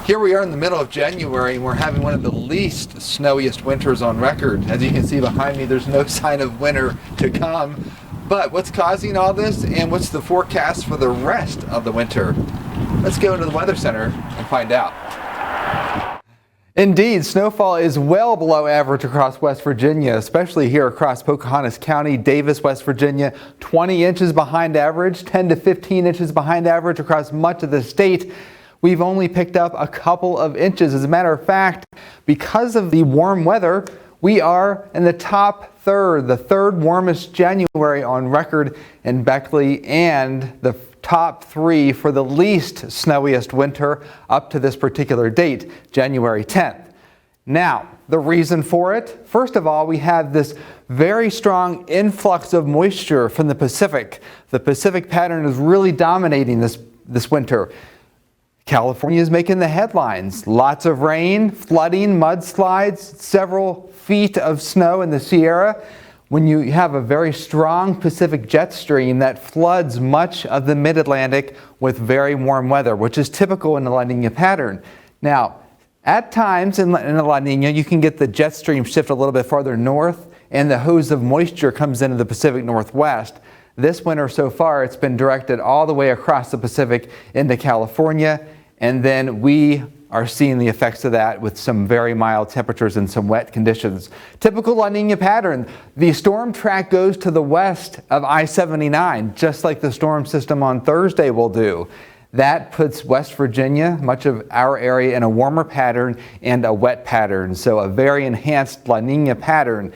Here we are in the middle of January, and we're having one of the least snowiest winters on record. As you can see behind me, there's no sign of winter to come. But what's causing all this, and what's the forecast for the rest of the winter? Let's go into the Weather Center and find out. Indeed, snowfall is well below average across West Virginia, especially here across Pocahontas County, Davis, West Virginia. 20 inches behind average, 10 to 15 inches behind average across much of the state. We've only picked up a couple of inches. As a matter of fact, because of the warm weather, we are in the top third, the third warmest January on record in Beckley, and the top three for the least snowiest winter up to this particular date, January 10th. Now, the reason for it, first of all, we have this very strong influx of moisture from the Pacific. The Pacific pattern is really dominating this winter. California is making the headlines. Lots of rain, flooding, mudslides, several feet of snow in the Sierra. When you have a very strong Pacific jet stream that floods much of the mid-Atlantic with very warm weather, which is typical in the La Nina pattern. Now, at times in the La Nina, you can get the jet stream shift a little bit farther north, and the hose of moisture comes into the Pacific Northwest. This winter so far, it's been directed all the way across the Pacific into California, and then we are seeing the effects of that with some very mild temperatures and some wet conditions. Typical La Nina pattern. The storm track goes to the west of I-79, just like the storm system on Thursday will do. That puts West Virginia, much of our area, in a warmer pattern and a wet pattern, so a very enhanced La Nina pattern.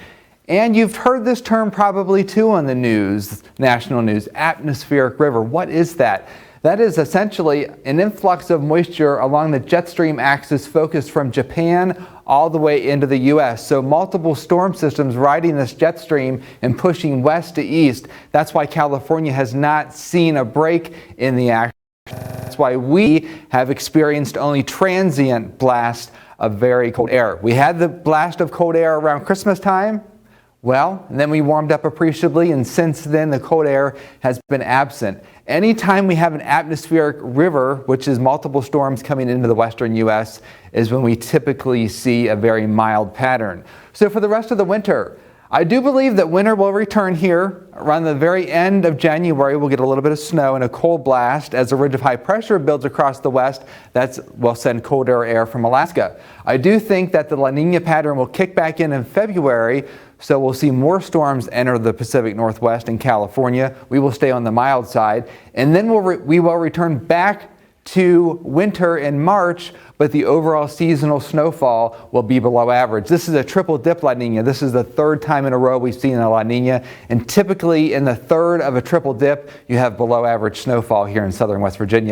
And you've heard this term probably too on the news, national news, atmospheric river. What is that? That is essentially an influx of moisture along the jet stream axis focused from Japan all the way into the U.S. So multiple storm systems riding this jet stream and pushing west to east. That's why California has not seen a break in the action. That's why we have experienced only transient blast of very cold air. We had the blast of cold air around Christmas time. Well, and then we warmed up appreciably, and since then the cold air has been absent. Anytime we have an atmospheric river, which is multiple storms coming into the western U.S., is when we typically see a very mild pattern. So for the rest of the winter, I do believe that winter will return here. Around the very end of January, we'll get a little bit of snow and a cold blast as a ridge of high pressure builds across the west. That will send colder air from Alaska. I do think that the La Nina pattern will kick back in February, so we'll see more storms enter the Pacific Northwest and California. We will stay on the mild side, and then we will return back to winter in March, but the overall seasonal snowfall will be below average. This is a triple dip La Nina. This is the third time in a row we've seen a La Nina, and typically in the third of a triple dip, you have below average snowfall here in southern West Virginia.